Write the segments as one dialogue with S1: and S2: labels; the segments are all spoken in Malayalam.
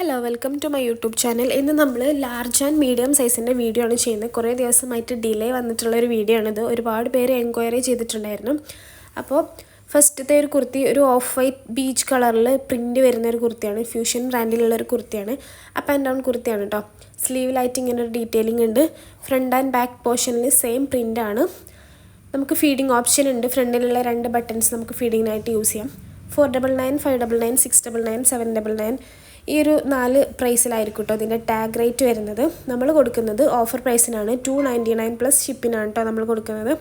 S1: Hello welcome to my YouTube channel. ഇന്ന് നമ്മൾ ലാർജ് ആൻഡ് മീഡിയം സൈസിൻ്റെ വീഡിയോ ആണ് ചെയ്യുന്നത്. കുറേ ദിവസമായിട്ട് ഡിലേ വന്നിട്ടുള്ളൊരു വീഡിയോ ആണിത്. ഒരുപാട് പേര് എൻക്വയറി ചെയ്തിട്ടുണ്ടായിരുന്നു. അപ്പോൾ ഫസ്റ്റത്തെ ഒരു കുർത്തി ഒരു ഓഫ് വൈറ്റ് ബീച്ച് കളറിൽ പ്രിൻറ്റ് വരുന്നൊരു കുർത്തിയാണ്. ഫ്യൂഷൻ ബ്രാൻഡിലുള്ളൊരു കുർത്തിയാണ്. അപ്പ് ആൻഡ് ഡൗൺ കുർത്തിയാണ് കേട്ടോ. സ്ലീവിലായിട്ട് ഇങ്ങനെ ഒരു ഡീറ്റെയിലിംഗ് ഉണ്ട്. ഫ്രണ്ട് ആൻഡ് ബാക്ക് പോർഷനിൽ സെയിം പ്രിൻ്റാണ്. നമുക്ക് ഫീഡിങ് ഓപ്ഷൻ ഉണ്ട്. ഫ്രണ്ടിലുള്ള 2 ബട്ടൺസ് നമുക്ക് ഫീഡിങ്ങിനായിട്ട് യൂസ് ചെയ്യാം. 499, 599, 699, 799 ഈ ഒരു 4 പ്രൈസിലായിരിക്കും കേട്ടോ ഇതിൻ്റെ ടാഗ് റേറ്റ് വരുന്നത്. നമ്മൾ കൊടുക്കുന്നത് ഓഫർ പ്രൈസിനാണ്. 299 പ്ലസ് ഷിപ്പിനാണ് കേട്ടോ നമ്മൾ കൊടുക്കുന്നത്.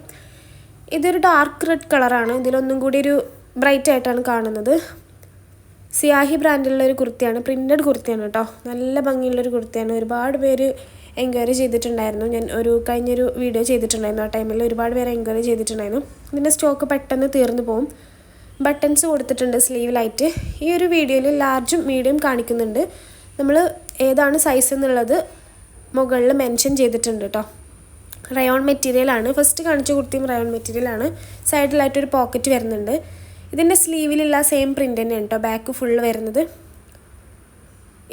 S1: ഇതൊരു ഡാർക്ക് റെഡ് കളറാണ്. ഇതിലൊന്നും കൂടി ഒരു ബ്രൈറ്റ് ആയിട്ടാണ് കാണുന്നത്. സിയാഹി ബ്രാൻഡിലുള്ളൊരു കുർത്തിയാണ്. പ്രിൻറ്റഡ് കുർത്തിയാണ് കേട്ടോ. നല്ല ഭംഗിയുള്ളൊരു കുർത്തിയാണ്. ഒരുപാട് പേര് എൻക്വയറി ചെയ്തിട്ടുണ്ടായിരുന്നു. ഞാൻ കഴിഞ്ഞൊരു വീഡിയോ ചെയ്തിട്ടുണ്ടായിരുന്നു. ആ ടൈമിൽ ഒരുപാട് പേര് എൻക്വയറി ചെയ്തിട്ടുണ്ടായിരുന്നു. ഇതിൻ്റെ സ്റ്റോക്ക് പെട്ടെന്ന് തീർന്നു പോകും. ബട്ടൺസ് കൊടുത്തിട്ടുണ്ട് സ്ലീവിലായിട്ട്. ഈ ഒരു വീഡിയോയിൽ ലാർജും മീഡിയം കാണിക്കുന്നുണ്ട്. നമ്മൾ ഏതാണ് സൈസ് എന്നുള്ളത് മുകളിൽ മെൻഷൻ ചെയ്തിട്ടുണ്ട് കേട്ടോ. റയോൺ മെറ്റീരിയലാണ്. ഫസ്റ്റ് കാണിച്ച കുർത്തിയും റയോൺ മെറ്റീരിയലാണ്. സൈഡിലായിട്ടൊരു പോക്കറ്റ് വരുന്നുണ്ട്. ഇതിൻ്റെ സ്ലീവിലുള്ള സെയിം പ്രിൻ്റ് തന്നെയാണ് കേട്ടോ ബാക്ക് ഫുള്ള് വരുന്നത്.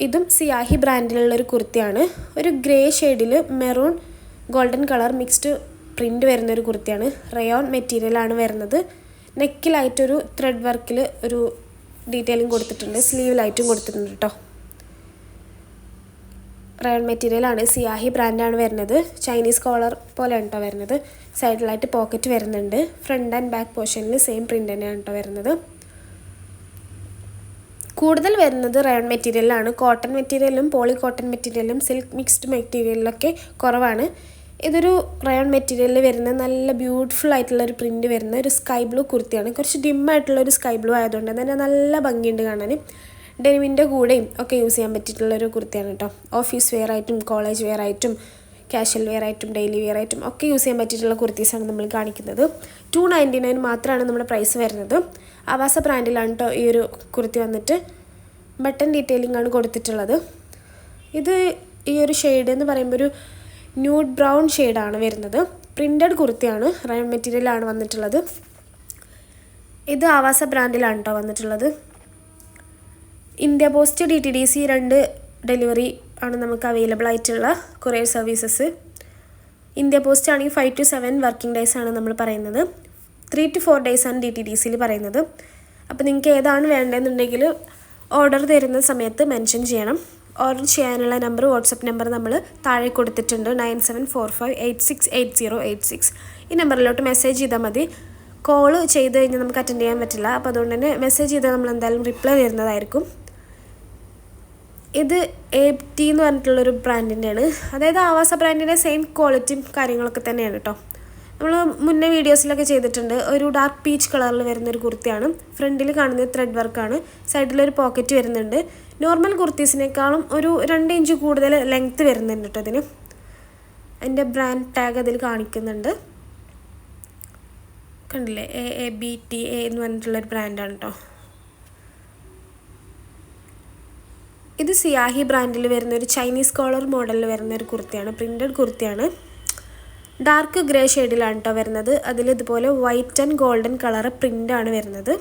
S1: ഇതും സിയാഹി ബ്രാൻഡിലുള്ളൊരു കുർത്തിയാണ്. ഒരു ഗ്രേ ഷെയ്ഡിൽ maroon golden colour mixed print വരുന്നൊരു കുർത്തിയാണ്. റയോൺ മെറ്റീരിയലാണ് വരുന്നത്. നെക്കിലായിട്ടൊരു ത്രെഡ് വർക്കിൽ ഒരു ഡീറ്റെയിലിംഗ് കൊടുത്തിട്ടുണ്ട്. സ്ലീവിലായിട്ടും കൊടുത്തിട്ടുണ്ട് കേട്ടോ. റയോൺ മെറ്റീരിയലാണ്. സിയാഹി ബ്രാൻഡാണ് വരുന്നത്. ചൈനീസ് കോളർ പോലെയാണ് കേട്ടോ വരുന്നത്. സൈഡിലായിട്ട് പോക്കറ്റ് വരുന്നുണ്ട്. ഫ്രണ്ട് ആൻഡ് ബാക്ക് പോർഷനിൽ സെയിം പ്രിൻ്റ് തന്നെയാണ് കേട്ടോ വരുന്നത്. കൂടുതൽ വരുന്നത് റയോൺ മെറ്റീരിയലാണ്. കോട്ടൺ മെറ്റീരിയലും പോളി കോട്ടൺ മെറ്റീരിയലും സിൽക്ക് മിക്സ്ഡ് മെറ്റീരിയലിലൊക്കെ കുറവാണ്. ഇതൊരു റയോൺ മെറ്റീരിയലിൽ വരുന്ന നല്ല ബ്യൂട്ടിഫുൾ ആയിട്ടുള്ളൊരു പ്രിൻറ്റ് വരുന്ന ഒരു സ്കൈ ബ്ലൂ കുർത്തിയാണ്. കുറച്ച് ഡിമ്മായിട്ടുള്ളൊരു സ്കൈ ബ്ലൂ ആയതുകൊണ്ട് തന്നെ നല്ല ഭംഗിയുണ്ട് കാണാൻ. ഡെനിമിൻ്റെ കൂടെയും ഒക്കെ യൂസ് ചെയ്യാൻ പറ്റിയിട്ടുള്ളൊരു കുർത്തിയാണ് കേട്ടോ. ഓഫീസ് വെയർ ആയിട്ടും കോളേജ് വെയർ ആയിട്ടും കാഷ്വൽ വെയർ ആയിട്ടും ഡെയിലി വെയർ ആയിട്ടും ഒക്കെ യൂസ് ചെയ്യാൻ പറ്റിയിട്ടുള്ള കുർത്തീസാണ് നമ്മൾ കാണിക്കുന്നത്. 299 മാത്രമാണ് നമ്മുടെ പ്രൈസ് വരുന്നത്. ആവാസ ബ്രാൻഡിലാണ് കേട്ടോ ഈ ഒരു കുർത്തി വന്നിട്ട്. ബട്ടൺ ഡീറ്റെയിലിംഗ് ആണ് കൊടുത്തിട്ടുള്ളത്. ഇത് ഈ ഒരു ഷെയ്ഡ് എന്ന് പറയുമ്പോൾ ഒരു ന്യൂഡ് ബ്രൗൺ ഷെയ്ഡാണ് വരുന്നത്. പ്രിൻറ്റഡ് കുർത്തിയാണ്. റയോൺ മെറ്റീരിയലാണ് വന്നിട്ടുള്ളത്. ഇത് ആവാസ ബ്രാൻഡിലാണ് കേട്ടോ വന്നിട്ടുള്ളത്. ഇന്ത്യ പോസ്റ്റ് DTDC 2 ഡെലിവറി ആണ് നമുക്ക് അവൈലബിൾ ആയിട്ടുള്ള കൊറിയർ സർവീസസ്. ഇന്ത്യ പോസ്റ്റ് ആണെങ്കിൽ 5 to 7 വർക്കിംഗ് ഡേയ്സ് ആണ് നമ്മൾ പറയുന്നത്. 3 to 4 ഡേയ്സ് ആണ് DTDCയിൽ പറയുന്നത്. അപ്പോൾ നിങ്ങൾക്ക് ഏതാണ് വേണ്ടതെന്നുണ്ടെങ്കിൽ ഓർഡർ തരുന്ന സമയത്ത് മെൻഷൻ ചെയ്യണം. ഓർഡർ ചെയ്യാനുള്ള നമ്പർ വാട്സപ്പ് നമ്പർ നമ്മൾ താഴെ കൊടുത്തിട്ടുണ്ട്. 9745868086. ഈ നമ്പറിലോട്ട് മെസ്സേജ് ചെയ്താൽ മതി. കോൾ ചെയ്ത് കഴിഞ്ഞാൽ നമുക്ക് അറ്റൻഡ് ചെയ്യാൻ പറ്റില്ല. അപ്പോൾ അതുകൊണ്ട് തന്നെ മെസ്സേജ് ചെയ്താൽ നമ്മൾ എന്തായാലും റിപ്ലൈ തരുന്നതായിരിക്കും. ഇത് AT എന്ന് പറഞ്ഞിട്ടുള്ളൊരു ബ്രാൻഡിൻ്റെയാണ്. അതായത് ആവാസ ബ്രാൻഡിൻ്റെ സെയിം ക്വാളിറ്റിയും കാര്യങ്ങളൊക്കെ തന്നെയാണ് കേട്ടോ. നമ്മൾ മുന്നേ വീഡിയോസിലൊക്കെ ചെയ്തിട്ടുണ്ട്. ഒരു ഡാർക്ക് പീച്ച് കളറിൽ വരുന്നൊരു കുർത്തിയാണ്. ഫ്രണ്ടിൽ കാണുന്നത് ത്രെഡ് വർക്കാണ്. സൈഡിലൊരു പോക്കറ്റ് വരുന്നുണ്ട്. നോർമൽ കുർത്തീസിനേക്കാളും ഒരു 2 ഇഞ്ച് കൂടുതൽ ലെങ്ത്ത് വരുന്നുണ്ട് കേട്ടോ അതിന്. അതിൻ്റെ ബ്രാൻഡ് ടാഗ് അതിൽ കാണിക്കുന്നുണ്ട്. കണ്ടില്ലേ, AABTA എന്ന് പറഞ്ഞിട്ടുള്ളൊരു ബ്രാൻഡാണ് കേട്ടോ. ഇത് സിയാഹി ബ്രാൻഡിൽ വരുന്ന ഒരു ചൈനീസ് കോളർ മോഡലിൽ വരുന്ന ഒരു കുർത്തിയാണ്. പ്രിൻറ്റഡ് കുർത്തിയാണ്. ഡാർക്ക് ഗ്രേ ഷെയ്ഡിലാണ് കേട്ടോ വരുന്നത്. അതിൽ ഇതുപോലെ വൈറ്റ് ആൻഡ് ഗോൾഡൻ കളർ പ്രിൻ്റാണ് വരുന്നത്.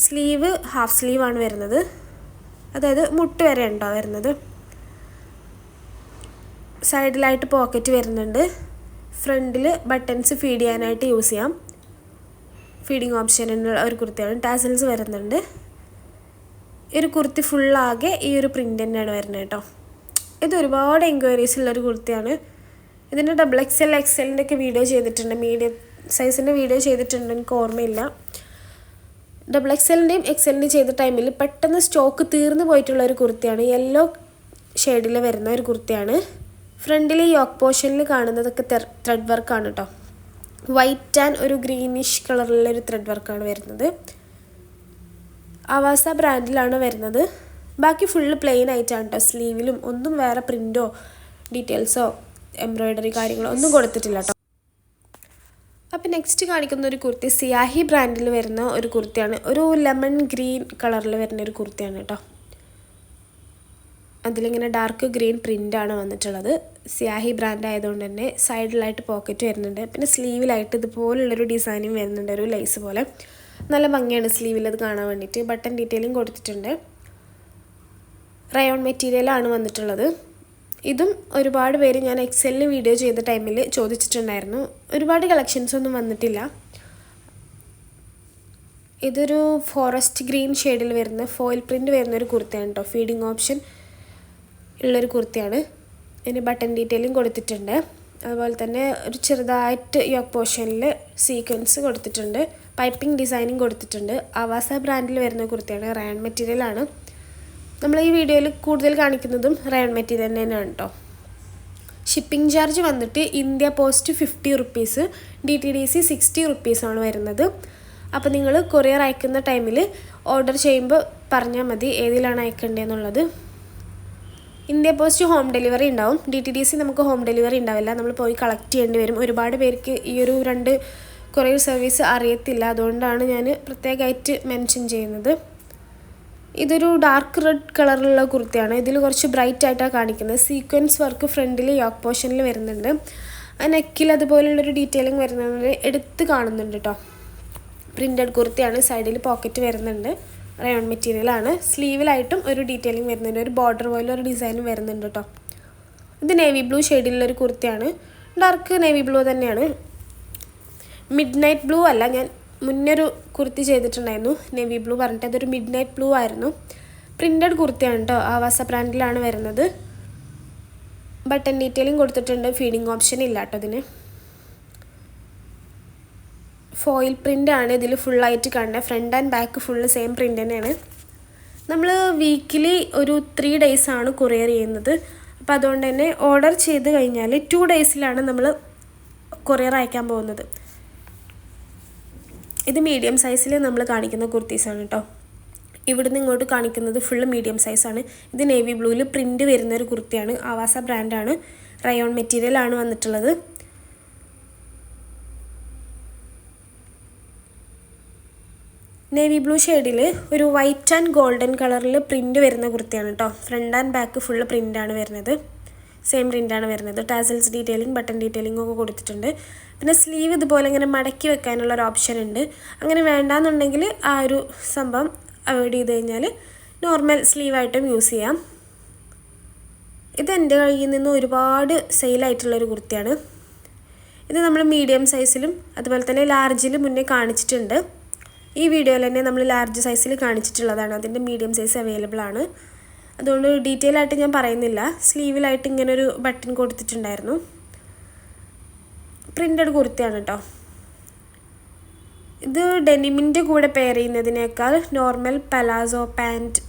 S1: സ്ലീവ് ഹാഫ് സ്ലീവാണ് വരുന്നത്. അതായത് മുട്ട് വരെ ഉണ്ടോ വരുന്നത്. സൈഡിലായിട്ട് പോക്കറ്റ് വരുന്നുണ്ട്. ഫ്രണ്ടിൽ ബട്ടൺസ് ഫീഡ് ചെയ്യാനായിട്ട് യൂസ് ചെയ്യാം. ഫീഡിങ് ഓപ്ഷനുള്ള ഒരു കുർത്തിയാണ്. ടാസൽസ് വരുന്നുണ്ട്. ഈ ഒരു കുർത്തി ഫുള്ളാകെ ഈ ഒരു പ്രിൻ്റ് തന്നെയാണ് വരുന്നത് കേട്ടോ. ഇത് ഒരുപാട് എൻക്വയറീസ് ഉള്ളൊരു കുർത്തിയാണ്. ഇതിൻ്റെ XXL XLൻ്റെ ഒക്കെ വീഡിയോ ചെയ്തിട്ടുണ്ട്. മീഡിയം സൈസിൻ്റെ വീഡിയോ ചെയ്തിട്ടുണ്ട്, എനിക്ക് ഓർമ്മയില്ല. XXLൻ്റെയും XLൻ്റെയും ചെയ്ത ടൈമിൽ പെട്ടെന്ന് സ്റ്റോക്ക് തീർന്നു പോയിട്ടുള്ള ഒരു കുർത്തിയാണ്. യെല്ലോ ഷെയ്ഡിൽ വരുന്ന ഒരു കുർത്തിയാണ്. ഫ്രണ്ടിൽ യോക്ക് പോർഷനിൽ കാണുന്നതൊക്കെ ത്രെഡ് വർക്കാണ് കേട്ടോ. വൈറ്റ് ആൻഡ് ഒരു ഗ്രീനിഷ് കളറിലുള്ളൊരു ത്രെഡ് വർക്കാണ് വരുന്നത്. ആവാസ ബ്രാൻഡിലാണ് വരുന്നത്. ബാക്കി ഫുള്ള് പ്ലെയിൻ ആയിട്ടാണ് കേട്ടോ. സ്ലീവിലും ഒന്നും വേറെ പ്രിൻറ്റോ ഡീറ്റെയിൽസോ എംബ്രോയ്ഡറി കാര്യങ്ങളോ ഒന്നും കൊടുത്തിട്ടില്ല കേട്ടോ. അപ്പോൾ നെക്സ്റ്റ് കാണിക്കുന്ന ഒരു കുർത്തി സിയാഹി ബ്രാൻഡിൽ വരുന്ന ഒരു കുർത്തിയാണ്. ഒരു ലെമൺ ഗ്രീൻ കളറിൽ വരുന്ന ഒരു കുർത്തിയാണ് കേട്ടോ. അതിലിങ്ങനെ ഡാർക്ക് ഗ്രീൻ പ്രിൻ്റാണ് വന്നിട്ടുള്ളത്. സിയാഹി ബ്രാൻഡ് ആയതുകൊണ്ട് തന്നെ സൈഡിലായിട്ട് പോക്കറ്റ് വരുന്നുണ്ട്. പിന്നെ സ്ലീവിലായിട്ട് ഇതുപോലുള്ളൊരു ഡിസൈനും വരുന്നുണ്ട്, ഒരു ലേസ് പോലെ. നല്ല ഭംഗിയാണ് സ്ലീവിൽ അത് കാണാൻ വേണ്ടിയിട്ട്. ബട്ടൺ ഡീറ്റെയിലും കൊടുത്തിട്ടുണ്ട്. റയോൺ മെറ്റീരിയലാണ് വന്നിട്ടുള്ളത്. ഇതും ഒരുപാട് പേര് ഞാൻ എക്സലിൽ വീഡിയോ ചെയ്ത ടൈമിൽ ചോദിച്ചിട്ടുണ്ടായിരുന്നു. ഒരുപാട് കളക്ഷൻസ് ഒന്നും വന്നിട്ടില്ല. ഇതൊരു ഫോറസ്റ്റ് ഗ്രീൻ ഷെയ്ഡിൽ വരുന്ന ഫോയിൽ പ്രിൻ്റ് വരുന്നൊരു കുർത്തയാണ് കേട്ടോ. ഫീഡിങ് ഓപ്ഷൻ ഉള്ളൊരു കുർത്തയാണ്. ഇതിന് ബട്ടൺ ഡീറ്റെയിലും കൊടുത്തിട്ടുണ്ട്. അതുപോലെ തന്നെ ഒരു ചെറുതായിട്ട് യോക്ക് പോർഷനിൽ സീക്വൻസ് കൊടുത്തിട്ടുണ്ട്. പൈപ്പിംഗ് ഡിസൈനിങ് കൊടുത്തിട്ടുണ്ട്. ആവാസ ബ്രാൻഡിൽ വരുന്ന കുർത്തയാണ്. റയോൺ മെറ്റീരിയലാണ്. നമ്മൾ ഈ വീഡിയോയിൽ കൂടുതൽ കാണിക്കുന്നതും റയോൺ മെറ്റീരിയൽ തന്നെയാണ് കേട്ടോ. ഷിപ്പിംഗ് ചാർജ് വന്നിട്ട് ഇന്ത്യ പോസ്റ്റ് 50 റുപ്പീസ്, DTDC 60 റുപ്പീസാണ് വരുന്നത്. അപ്പോൾ നിങ്ങൾ കൊറിയർ അയക്കുന്ന ടൈമിൽ ഓർഡർ ചെയ്യുമ്പോൾ പറഞ്ഞാൽ മതി ഏതിലാണ് അയക്കേണ്ടതെന്നുള്ളത്. ഇന്ത്യ പോസ്റ്റ് ഹോം ഡെലിവറി ഉണ്ടാവും. DTDC നമുക്ക് ഹോം ഡെലിവറി ഉണ്ടാവില്ല, നമ്മൾ പോയി കളക്ട് ചെയ്യേണ്ടി വരും. ഒരുപാട് പേർക്ക് ഈ ഒരു 2 കൊറിയർ സർവീസ് അറിയത്തില്ല, അതുകൊണ്ടാണ് ഞാൻ പ്രത്യേകമായിട്ട് മെൻഷൻ ചെയ്യുന്നത്. ഇതൊരു ഡാർക്ക് റെഡ് കളറിലുള്ള കുർത്തയാണ്. ഇതിൽ കുറച്ച് ബ്രൈറ്റ് ആയിട്ടാണ് കാണിക്കുന്നത്. സീക്വൻസ് വർക്ക് ഫ്രണ്ടിൽ യോക്ക് പോർഷനിൽ വരുന്നുണ്ട്. ആ നെക്കിൽ അതുപോലുള്ളൊരു ഡീറ്റെയിലിംഗ് വരുന്നത് എടുത്ത് കാണുന്നുണ്ട് കേട്ടോ. പ്രിൻറ്റഡ് കുർത്തയാണ്. സൈഡിൽ പോക്കറ്റ് വരുന്നുണ്ട്. റയോൺ മെറ്റീരിയലാണ്. സ്ലീവിലായിട്ടും ഒരു ഡീറ്റെയിലിംഗ് വരുന്നുണ്ട്. ഒരു ബോർഡർ പോലെ ഒരു ഡിസൈനും വരുന്നുണ്ട് കേട്ടോ. ഇത് നേവി ബ്ലൂ ഷെയ്ഡിലുള്ളൊരു കുർത്തയാണ്. ഡാർക്ക് നേവി ബ്ലൂ തന്നെയാണ്. മിഡ് നൈറ്റ് ബ്ലൂ അല്ല, ഞാൻ മുന്നൊരു കുർത്തി ചെയ്തിട്ടുണ്ടായിരുന്നു നേവി ബ്ലൂ പറഞ്ഞിട്ട്. അതൊരു മിഡ് നൈറ്റ് ബ്ലൂ ആയിരുന്നു. പ്രിൻറ്റഡ് കുർത്തിയാണ് കേട്ടോ. ആവാസ ബ്രാൻഡിലാണ് വരുന്നത്. ബട്ടൺ ഡീറ്റെയിലിംഗ് കൊടുത്തിട്ടുണ്ട്. ഫീഡിങ് ഓപ്ഷൻ ഇല്ല കേട്ടോ ഇതിന്. ഫോയിൽ പ്രിൻ്റാണ് ഇതിൽ ഫുള്ളായിട്ട് കാണുന്നത്. Front and back full same print തന്നെയാണ്. നമ്മൾ വീക്കിലി ഒരു 3 ഡേയ്സാണ് കൊറിയർ ചെയ്യുന്നത്. അപ്പോൾ അതുകൊണ്ട് തന്നെ ഓർഡർ ചെയ്ത് കഴിഞ്ഞാൽ 2 ഡേയ്സിലാണ് നമ്മൾ കൊറിയർ അയക്കാൻ പോകുന്നത്. ഇത് മീഡിയം സൈസിൽ നമ്മൾ കാണിക്കുന്ന കുർത്തീസാണ് കേട്ടോ. ഇവിടുന്ന് ഇങ്ങോട്ട് കാണിക്കുന്നത് ഫുള്ള് മീഡിയം സൈസാണ്. ഇത് നേവി ബ്ലൂവിൽ പ്രിൻ്റ് വരുന്നൊരു കുർത്തിയാണ്. ആവാസ ബ്രാൻഡാണ്. റയോൺ മെറ്റീരിയലാണ് വന്നിട്ടുള്ളത്. നേവി ബ്ലൂ ഷെയ്ഡിൽ ഒരു വൈറ്റ് ആൻഡ് ഗോൾഡൻ കളറിൽ പ്രിൻ്റ് വരുന്ന കുർത്തിയാണ് കേട്ടോ. ഫ്രണ്ട് ആൻഡ് ബാക്ക് ഫുള്ള് പ്രിൻ്റാണ് വരുന്നത്. സെയിം പ്രിൻ്റാണ് വരുന്നത്. ടാസൽസ് ഡീറ്റെയിലിംഗ് ബട്ടൺ ഡീറ്റെയിലിംഗ് ഒക്കെ കൊടുത്തിട്ടുണ്ട്. പിന്നെ സ്ലീവ് ഇതുപോലെ ഇങ്ങനെ മടക്കി വെക്കാനുള്ള ഒരു ഓപ്ഷൻ ഉണ്ട്. അങ്ങനെ വേണ്ടാന്നുണ്ടെങ്കിൽ ആ ഒരു സംഭവം അവോയ്ഡ് ചെയ്ത് കഴിഞ്ഞാൽ നോർമൽ സ്ലീവായിട്ടും യൂസ് ചെയ്യാം. ഇത് എൻ്റെ കയ്യിൽ നിന്ന് ഒരുപാട് സെയിലായിട്ടുള്ളൊരു കുർത്തിയാണ്. ഇത് നമ്മൾ മീഡിയം സൈസിലും അതുപോലെ തന്നെ ലാർജിലും മുന്നേ കാണിച്ചിട്ടുണ്ട്. ഈ വീഡിയോയിൽ തന്നെ നമ്മൾ ലാർജ് സൈസിൽ കാണിച്ചിട്ടുള്ളതാണ്. അതിൻ്റെ മീഡിയം സൈസ് അവൈലബിൾ ആണ്. അതുകൊണ്ട് ഡീറ്റെയിൽ ആയിട്ട് ഞാൻ പറയുന്നില്ല. സ്ലീവിലായിട്ട് ഇങ്ങനൊരു ബട്ടൺ കൊടുത്തിട്ടുണ്ടായിരുന്നു. പ്രിൻ്റഡ് കുർത്തിയാണ് കേട്ടോ. ഇത് ഡെനിമിൻ്റെ കൂടെ പെയർ ചെയ്യുന്നതിനേക്കാൾ normal palazzo pant,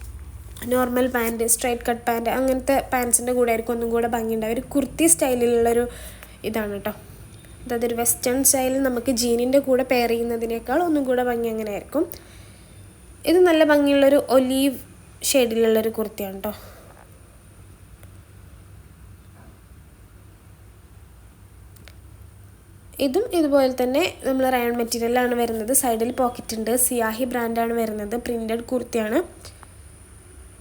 S1: normal pant, straight cut pant അങ്ങനത്തെ പാൻസിൻ്റെ കൂടെ ആയിരിക്കും ഒന്നും കൂടെ ഭംഗിയുണ്ടാവും. ഒരു കുർത്തി സ്റ്റൈലിലുള്ളൊരു ഇതാണ് കേട്ടോ. അതൊരു വെസ്റ്റേൺ സ്റ്റൈലിൽ നമുക്ക് ജീനിൻ്റെ കൂടെ പെയർ ചെയ്യുന്നതിനേക്കാൾ ഒന്നും കൂടെ ഭംഗി അങ്ങനെ ആയിരിക്കും. ഇത് നല്ല ഭംഗിയുള്ളൊരു ഒലീവ് ഷെയ്ഡിലുള്ളൊരു കുർത്തിയാണ് കേട്ടോ. ഇതും ഇതുപോലെ തന്നെ നമ്മൾ റയോൺ മെറ്റീരിയലാണ് വരുന്നത്. സൈഡിൽ പോക്കറ്റ് ഉണ്ട്. സിയാഹി ബ്രാൻഡാണ് വരുന്നത്. പ്രിൻ്റഡ് കുർത്തിയാണ്.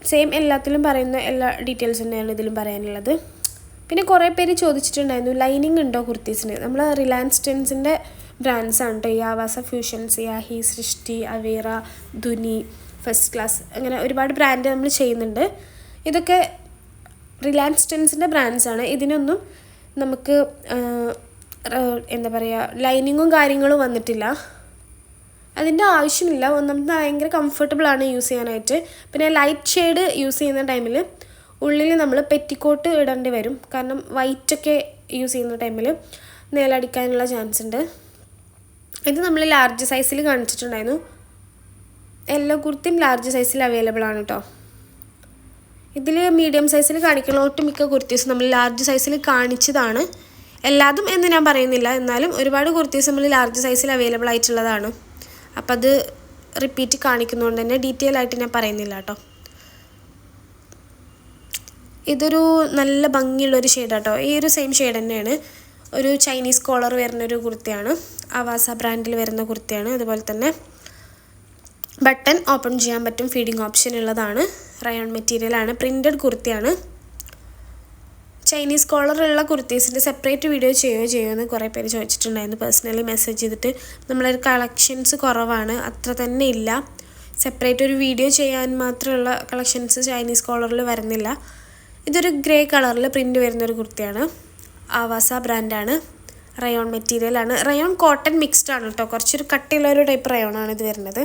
S1: സെയിം എല്ലാത്തിലും പറയുന്ന എല്ലാ ഡീറ്റെയിൽസ് തന്നെയാണ് ഇതിലും പറയാനുള്ളത്. പിന്നെ കുറേ പേര് ചോദിച്ചിട്ടുണ്ടായിരുന്നു ലൈനിങ് ഉണ്ടോ കുർത്തീസിന്. നമ്മൾ റിലയൻസ് ട്രെൻഡ്സിൻ്റെ ബ്രാൻഡ്സാണ് കേട്ടോ. ഈ ആവാസ ഫ്യൂഷൻ, സിയാഹി, സൃഷ്ടി, അവീറ, ധുനി, ഫസ്റ്റ് ക്ലാസ് അങ്ങനെ ഒരുപാട് ബ്രാൻഡ് നമ്മൾ ചെയ്യുന്നുണ്ട്. ഇതൊക്കെ റിലയൻസ് ട്രെൻഡ്സിൻ്റെ ബ്രാൻഡ്സാണ്. ഇതിനൊന്നും നമുക്ക് എന്താ പറയുക ലൈനിങ്ങും കാര്യങ്ങളും വന്നിട്ടില്ല. അതിൻ്റെ ആവശ്യമില്ല. ഒന്നാമത് ഭയങ്കര കംഫർട്ടബിളാണ് യൂസ് ചെയ്യാനായിട്ട്. പിന്നെ ലൈറ്റ് ഷെയ്ഡ് യൂസ് ചെയ്യുന്ന ടൈമിൽ ഉള്ളിൽ നമ്മൾ പെറ്റിക്കോട്ട് ഇടേണ്ടി വരും. കാരണം വൈറ്റൊക്കെ യൂസ് ചെയ്യുന്ന ടൈമിൽ നിലടിക്കാനുള്ള ചാൻസ് ഉണ്ട്. ഇത് നമ്മൾ ലാർജ് സൈസിൽ കാണിച്ചിട്ടുണ്ടായിരുന്നു. എല്ലാ കുർത്തിയും ലാർജ് സൈസിൽ അവൈലബിൾ ആണ് കേട്ടോ. ഇതിൽ മീഡിയം സൈസിൽ കാണിക്കുന്ന ഒട്ടുമിക്ക കുർത്തീസ് നമ്മൾ ലാർജ് സൈസിൽ കാണിച്ചതാണ്. എല്ലാതും എന്ന് ഞാൻ പറയുന്നില്ല, എന്നാലും ഒരുപാട് കുർത്തീസ് നമ്മൾ ലാർജ് സൈസിൽ അവൈലബിൾ ആയിട്ടുള്ളതാണ്. അപ്പം അത് റിപ്പീറ്റ് കാണിക്കുന്നതുകൊണ്ട് തന്നെ ഡീറ്റെയിൽ ആയിട്ട് ഞാൻ പറയുന്നില്ല കേട്ടോ. ഇതൊരു നല്ല ഭംഗിയുള്ളൊരു ഷെയ്ഡാണ് കേട്ടോ. ഈ ഒരു സെയിം ഷെയ്ഡ് തന്നെയാണ്. ഒരു ചൈനീസ് കോളർ വരുന്നൊരു കുർത്തിയാണ്. ആവാസ ബ്രാൻഡിൽ വരുന്ന കുർത്തിയാണ്. അതുപോലെ തന്നെ ബട്ടൺ ഓപ്പൺ ചെയ്യാൻ പറ്റും. ഫീഡിങ് ഓപ്ഷൻ ഉള്ളതാണ്. റയോൺ മെറ്റീരിയലാണ്. പ്രിൻ്റഡ് കുർത്തിയാണ്. ചൈനീസ് കോളറുള്ള കുർത്തീസിൻ്റെ സെപ്പറേറ്റ് വീഡിയോ ചെയ്യുമെന്ന് കുറേ പേര് ചോദിച്ചിട്ടുണ്ടായിരുന്നു. പേഴ്സണലി മെസ്സേജ് ചെയ്തിട്ട് നമ്മളൊരു കളക്ഷൻസ് കുറവാണ്, അത്ര തന്നെ ഇല്ല. സെപ്പറേറ്റ് ഒരു വീഡിയോ ചെയ്യാൻ മാത്രമുള്ള കളക്ഷൻസ് ചൈനീസ് കോളറിൽ വരുന്നില്ല. ഇതൊരു ഗ്രേ കളറിൽ പ്രിൻ്റ് വരുന്നൊരു കുർത്തിയാണ്. ആവാസ ബ്രാൻഡാണ്. റയോൺ മെറ്റീരിയലാണ്. റയോൺ കോട്ടൺ മിക്സ്ഡ് ആണ് കേട്ടോ. കുറച്ചൊരു കട്ടിയുള്ളൊരു ടൈപ്പ് റയോണാണ് ഇത് വരുന്നത്.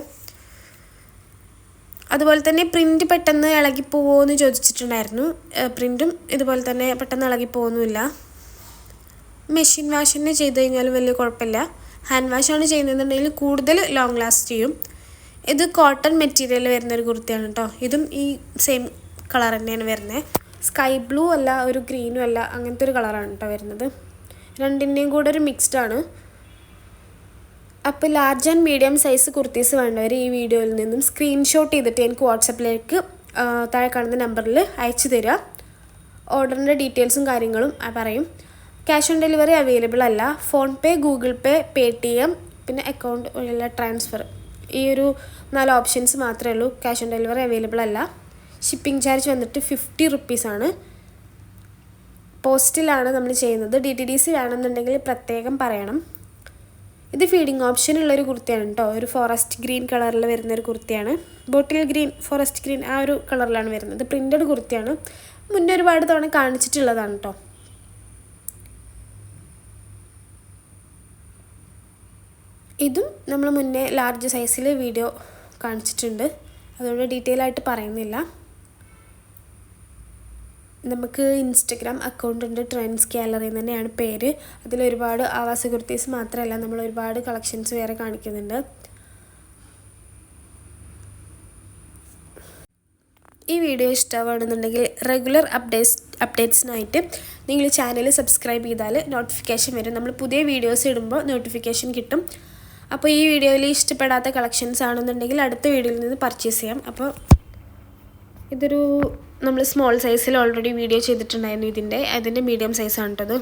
S1: അതുപോലെ തന്നെ പ്രിൻ്റ് പെട്ടെന്ന് ഇളകിപ്പോവുമോ എന്ന് ചോദിച്ചിട്ടുണ്ടായിരുന്നു. പ്രിൻറ്റും ഇതുപോലെ തന്നെ പെട്ടെന്ന് ഇളകിപ്പോവുന്നില്ല. മെഷീൻ വാഷ് തന്നെ ചെയ്ത് കഴിഞ്ഞാലും വലിയ കുഴപ്പമില്ല. ഹാൻഡ് വാഷാണ് ചെയ്യുന്നതെന്നുണ്ടെങ്കിൽ കൂടുതൽ ലോങ് ലാസ്റ്റ് ചെയ്യും. ഇത് കോട്ടൺ മെറ്റീരിയൽ വരുന്നൊരു കുർത്തിയാണ് കേട്ടോ. ഇതും ഈ സെയിം കളർ തന്നെയാണ് വരുന്നത്. സ്കൈ ബ്ലൂ അല്ല, ഒരു ഗ്രീനും അല്ല, അങ്ങനത്തെ ഒരു കളറാണ് കേട്ടോ വരുന്നത്. രണ്ടിൻ്റെയും കൂടെ ഒരു മിക്സ്ഡ് ആണ്. അപ്പോൾ large and medium size kurtis വേണ്ടവർ ഈ വീഡിയോയിൽ നിന്നും സ്ക്രീൻഷോട്ട് ചെയ്തിട്ട് എനിക്ക് വാട്സപ്പിലേക്ക് താഴെ കാണുന്ന നമ്പറിൽ അയച്ചു തരിക. ഓർഡറിൻ്റെ ഡീറ്റെയിൽസും കാര്യങ്ങളും പറയും. ക്യാഷ് ഓൺ ഡെലിവറി അവൈലബിൾ അല്ല. ഫോൺ പേ, ഗൂഗിൾ പേ, പേടിഎം, പിന്നെ അക്കൗണ്ട് വഴിയുള്ള ട്രാൻസ്ഫർ, ഈ ഒരു 4 ഓപ്ഷൻസ് മാത്രമേ ഉള്ളൂ. ക്യാഷ് ഓൺ ഡെലിവറി അവൈലബിൾ അല്ല. ഷിപ്പിംഗ് ചാർജ് വന്നിട്ട് 50 റുപ്പീസാണ്. പോസ്റ്റിലാണ് നമ്മൾ ചെയ്യുന്നത്. DTDC വേണമെന്നുണ്ടെങ്കിൽ പ്രത്യേകം പറയണം. ഇത് ഫീഡിങ് ഓപ്ഷൻ ഉള്ളൊരു കുർത്തിയാണ് കേട്ടോ. ഒരു ഫോറസ്റ്റ് ഗ്രീൻ കളറിൽ വരുന്നൊരു കുർത്തിയാണ്. ബോട്ടിൽ ഗ്രീൻ, ഫോറസ്റ്റ് ഗ്രീൻ ആ ഒരു കളറിലാണ് വരുന്നത്. പ്രിൻ്റഡ് കുർത്തിയാണ്. മുന്നേ ഒരുപാട് തവണ കാണിച്ചിട്ടുള്ളതാണ് കേട്ടോ. ഇതും നമ്മൾ മുന്നേ ലാർജ് സൈസിൽ വീഡിയോ കാണിച്ചിട്ടുണ്ട്. അതുകൊണ്ട് ഡീറ്റെയിൽ ആയിട്ട് പറയുന്നില്ല. നമുക്ക് ഇൻസ്റ്റഗ്രാം അക്കൗണ്ട് ഉണ്ട്, ട്രെൻഡ്സ് ഗാലറി തന്നെയാണ് പേര്. അതിലൊരുപാട് ആവാസ കുർത്തീസ് മാത്രമല്ല, നമ്മൾ ഒരുപാട് കളക്ഷൻസ് വേറെ കാണിക്കുന്നുണ്ട്. ഈ വീഡിയോ ഇഷ്ടമാണെന്നുണ്ടെങ്കിൽ റെഗുലർ അപ്ഡേറ്റ്സിനായിട്ട് നിങ്ങൾ ചാനൽ സബ്സ്ക്രൈബ് ചെയ്താൽ നോട്ടിഫിക്കേഷൻ വരും. നമ്മൾ പുതിയ വീഡിയോസ് ഇടുമ്പോൾ നോട്ടിഫിക്കേഷൻ കിട്ടും. അപ്പോൾ ഈ വീഡിയോയിൽ ഇഷ്ടപ്പെടാത്ത കളക്ഷൻസ് ആണെന്നുണ്ടെങ്കിൽ അടുത്ത വീഡിയോയിൽ നിന്ന് പർച്ചേസ് ചെയ്യാം. അപ്പോൾ ഇതൊരു നമ്മൾ സ്മോൾ സൈസിൽ ഓൾറെഡി വീഡിയോ ചെയ്തിട്ടുണ്ടായിരുന്നു. അതിൻ്റെ മീഡിയം സൈസാണ് കേട്ടത്.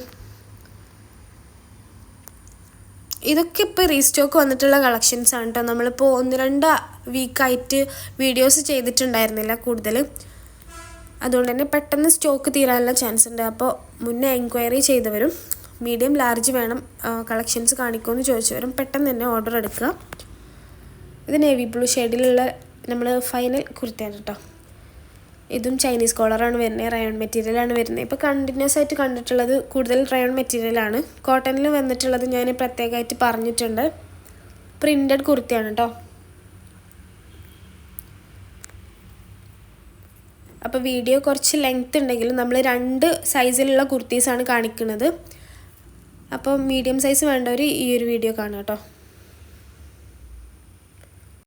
S1: ഇതൊക്കെ ഇപ്പോൾ റീസ്റ്റോക്ക് വന്നിട്ടുള്ള കളക്ഷൻസ് ആണ് കേട്ടോ. നമ്മളിപ്പോൾ 1-2 വീക്കായിട്ട് വീഡിയോസ് ചെയ്തിട്ടുണ്ടായിരുന്നില്ല കൂടുതൽ. അതുകൊണ്ട് തന്നെ പെട്ടെന്ന് സ്റ്റോക്ക് തീരാനുള്ള ചാൻസ് ഉണ്ട്. അപ്പോൾ മുന്നേ എൻക്വയറി ചെയ്തവരും മീഡിയം ലാർജ് വേണം കളക്ഷൻസ് കാണിക്കുമെന്ന് ചോദിച്ചവരും പെട്ടെന്ന് തന്നെ ഓർഡർ എടുക്കുക. ഇത് നേവി ബ്ലൂ ഷെയ്ഡിലുള്ള നമ്മൾ ഫൈനൽ കുർത്തിയാണ് കേട്ടോ. ഇതും ചൈനീസ് കോളറാണ് വരുന്നത്. റയോൺ മെറ്റീരിയലാണ് വരുന്നത്. ഇപ്പോൾ കണ്ടിന്യൂസ് ആയിട്ട് കണ്ടിട്ടുള്ളത് കൂടുതൽ റയോൺ മെറ്റീരിയലാണ്. കോട്ടണിൽ വന്നിട്ടുള്ളത് ഞാൻ പ്രത്യേകമായിട്ട് പറഞ്ഞിട്ടുണ്ട്. പ്രിൻ്റഡ് കുർത്തിയാണ് കേട്ടോ. അപ്പോൾ വീഡിയോ കുറച്ച് ലെങ്ത് ഉണ്ടെങ്കിലും നമ്മൾ 2 സൈസിലുള്ള കുർത്തീസാണ് കാണിക്കുന്നത്. അപ്പോൾ മീഡിയം സൈസ് വേണ്ടവർ ഈ ഒരു വീഡിയോ കാണാം കേട്ടോ.